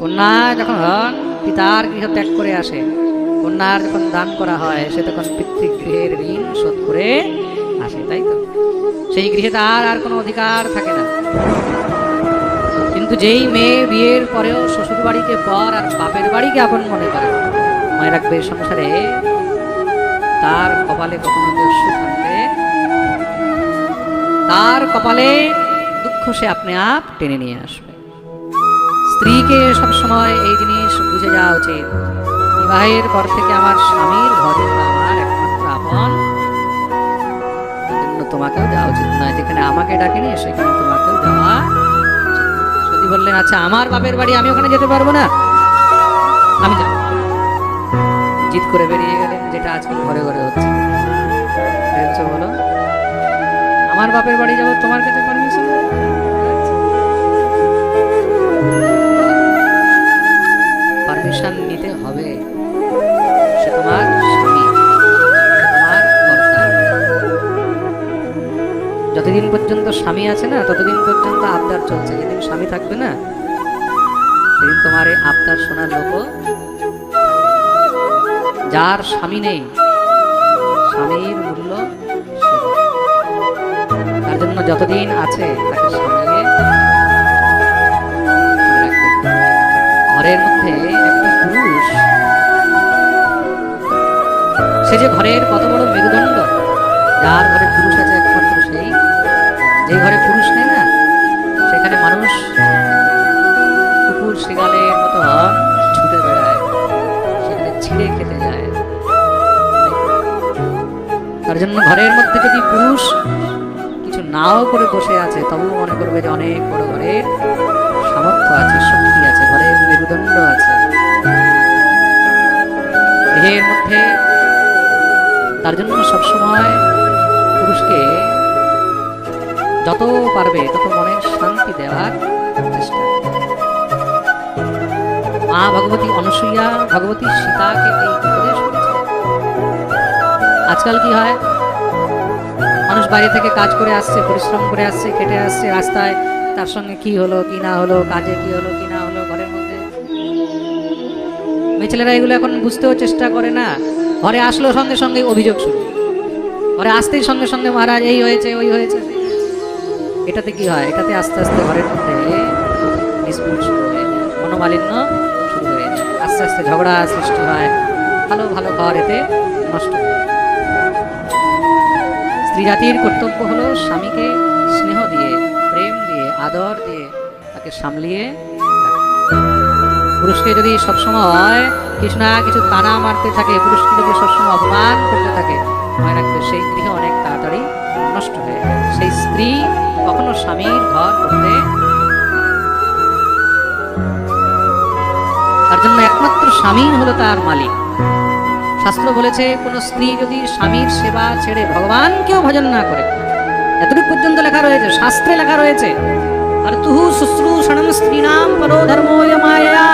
কন্যা যখন পিতার গৃহ ত্যাগ করে আসে, কন্যার যখন দান করা হয়, সে তখন পিতৃগৃহের ঋণ শোধ করে আসে, তাই তো? সেই গৃহে তার আর কোনো অধিকার থাকে না। কিন্তু যেই মেয়ে বিয়ের পরেও শ্বশুর বাড়িকে পর আর বাপের বাড়িকে আপন মনে করে, মনে রাখবে সংসারে তার কপালে কখনো কেউ সুখ আনবে, তার কপালে দুঃখ সে আপনি আপ টেনে নিয়ে আসবে। স্ত্রীকে সবসময় এই জিনিস বুঝে যাওয়া উচিত, বিবাহের পর থেকে আমার স্বামীর ঘরে আমার একমাত্র আপন, জন্য তোমাকেও যাওয়া উচিত নয়। যেখানে আমাকে ডাকেনি সেখানে তোমাকেও যাওয়া। সতী বললেন, আচ্ছা আমার বাপের বাড়ি, আমি ওখানে যেতে পারবো না, আমি যাব। জিদ করে বেরিয়ে গেলেন, যেটা আজকাল ঘরে ঘরে হচ্ছে। বলো, আমার বাপের বাড়ি যাবো, তোমার কাছে পারমিশন? পারমিশন নিতে হবে, সে তোমার স্বামী, তোমার কর্তা। যতদিন পর্যন্ত স্বামী আছে না, ততদিন পর্যন্ত আবদার চলছে। যেদিন স্বামী থাকবে না, সেদিন তোমার এই আবদার শোনার লোকও। যার স্বামী নেই, স্বামীর মূল্য তার জন্য যতদিন আছে তাকে সামলিয়ে রাখবে। ঘরের মধ্যে একটা পুরুষ, সে যে ঘরের কত বড় মেরুদণ্ড। যার ঘরে পুরুষ আছে একমাত্র সেই, যে ঘরে পুরুষ নেই না, সেখানে মানুষ কুকুর শিগালের মতো ছুটে বেড়ায়, সেখানে ছিঁড়ে খেতে যায়। তার জন্য ঘরের মধ্যে যদি পুরুষ কিছু নাও করে বসে আছে, তবুও মনে করবে যে অনেক বড় ঘরের সামর্থ্য আছে, শক্তি আছে, ঘরের মেরুদণ্ড আছে। দেহের মধ্যে তার জন্য সবসময় পুরুষকে যত পারবে তত মনের শান্তি দেওয়ার চেষ্টা। মা ভগবতী অনসূয়া ভগবতী সীতাকে এই উপদেশ করেছে। আজকাল কি হয়, মানুষ বাইরে থেকে কাজ করে আসছে, পরিশ্রম করে আসছে, খেটে আসছে, রাস্তায় তার সঙ্গে কি হলো কি না হলো, কাজে কি হলো কি না হলো, ঘরের মধ্যে মেয়ে ছেলেরা এগুলো এখন বুঝতেও চেষ্টা করে না। ঘরে আসলো সঙ্গে সঙ্গে অভিযোগ শুরু, ঘরে আসতেই সঙ্গে সঙ্গে মহারাজ এই হয়েছে ওই হয়েছে। এটাতে কি হয়, এটাতে আস্তে আস্তে ঘরের মধ্যে ডিসপিউট শুরু হয়ে যায়, মনোমালিন্য শুরু হয়ে যায়, আস্তে আস্তে ঝগড়া সৃষ্টি হয়, ভালো ভালো ঘর এতে নষ্ট হয়। স্ত্রী জাতির কর্তব্য হলো স্বামীকে স্নেহ দিয়ে, প্রেম দিয়ে, আদর দিয়ে তাকে সামলিয়ে। পুরুষকে যদি সবসময় কিছু না কিছু তানা মারতে থাকে, পুরুষকে যদি সবসময় অপমান করতে থাকে, মনে রাখবে সেই গৃহ অনেক তাড়াতাড়ি নষ্ট হয়ে যায়। সেই স্ত্রী কখনো স্বামীর ঘর করতে, তার জন্য একমাত্র স্বামী হলো তার মালিক। শাস্ত্র বলেছে, কোন স্ত্রী যদি স্বামীর সেবা ছেড়ে ভগবানকেও ভজন না করে, এতটুকু পর্যন্ত লেখা রয়েছে, শাস্ত্রে লেখা রয়েছে, আর তুহু শুশ্রূষণম স্ত্রীণাম পরো ধর্মোয় মায়া।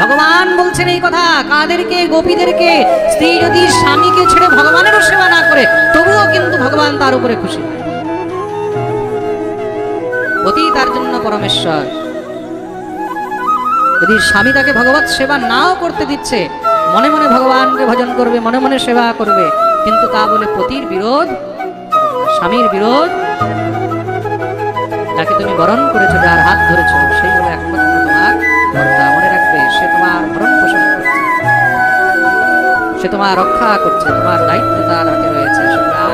ভগবান বলছেন এই কথা কাদেরকে? গোপীদেরকে। স্ত্রী যদি স্বামীকে ছেড়ে ভগবানেরও সেবা না করে, তবুও কিন্তু ভগবান তার উপরে খুশি। পতি তার জন্য পরমেশ্বর। যদি স্বামী তাকে ভগবত সেবা নাও করতে দিচ্ছে, মনে মনে ভগবানকে ভজন করবে, মনে মনে সেবা করবে, কিন্তু তা বলে পতির বিরোধ, স্বামীর বিরোধ। যাকে তুমি বরণ করেছো, যার হাত ধরেছো, সেই হলো একমাত্র তোমার কর্তা। মনে রাখবে, সে তোমার ভরণ পোষণ করছে, সে তোমার রক্ষা করছে, তোমার দায়িত্ব তার হাতে রয়েছে। সুতরাং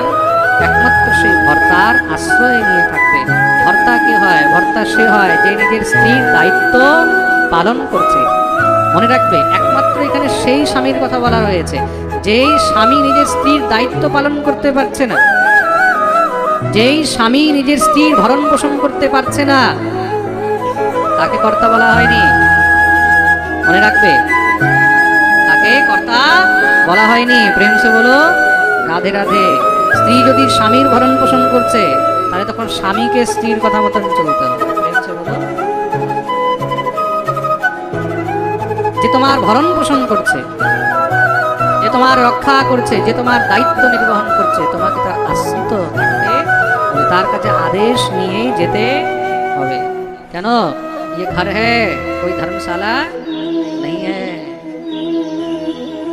একমাত্র সেই ভর্তার আশ্রয় নিয়ে থাকবে। ভর্তা কি হয়? ভর্তা সে হয় যে নিজের স্ত্রীর দায়িত্ব পালন করছে। মনে রাখবে, একমাত্র এখানে সেই স্বামীর কথা বলা হয়েছে যেই স্বামী নিজের স্ত্রীর দায়িত্ব পালন করতে পারছে না, যেই স্বামী নিজের স্ত্রীর ভরণ পোষণ করতে পারছে না, তাকে কর্তা বলা হয়নি। মনে রাখবে, তাকে কর্তা বলা হয়নি। প্রেম সে বলো রাধে রাধে। স্ত্রী যদি স্বামীর ভরণ পোষণ করছে, তাহলে তখন স্বামীকে স্ত্রীর কথা মতন চলতে হবে। প্রেম সে বলো, যে তোমার ভরণ পোষণ করছে, যে তোমার রক্ষা করছে, যে তোমার দায়িত্ব নির্বহন করছে, তোমাকে তার আশ্রিত থাকতে, তার কাছে আদেশ নিয়ে যেতে হবে। কেন? ये घर है, कोई धर्म साला नहीं है।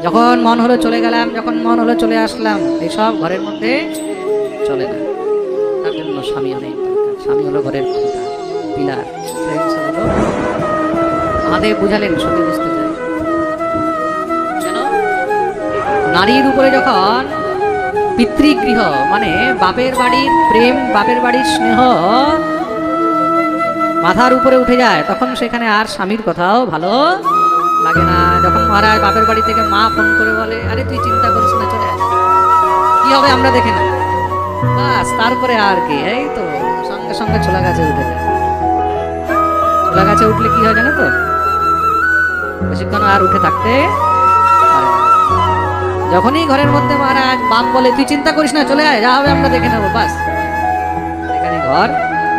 যখন মন হলো চলে গেলাম, যখন মন হলো চলে আসলাম, এইসব ঘরের মধ্যে চলে না। তার জন্য স্বামী অনেক দরকার। স্বামী হলো ঘরের খুঁটা, পিলার। হলো আমাদের বুঝালেন, সত্যি বুঝতে চাই কেন নারীর উপরে যখন পিতৃগৃহ মানে বাপের বাড়ির প্রেম, বাপের বাড়ির স্নেহ মাথার উপরে উঠে যায়, তখন সেখানে আর স্বামীর কথাও ভালো লাগে না। যখন মহারাজ বাপের বাড়ি থেকে মা ফোন করে বলে, আরে তুই চিন্তা করিস না, চলে আয়, কি হবে আমরা দেখে না, বাস তারপরে আর কি, এই তো সঙ্গে সঙ্গে ছোলা গাছে উঠে যায়। ছোলা গাছে উঠলে কি হয় জানো তো, বেশিক্ষণ আর উঠে থাকতে পারে না। যখনই ঘরের মধ্যে মহারাজ বাপ বলে তুই চিন্তা করিস না, চলে আয়, যা হবে আমরা দেখে নেবো, বাস এখানে ঘর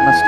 নষ্ট।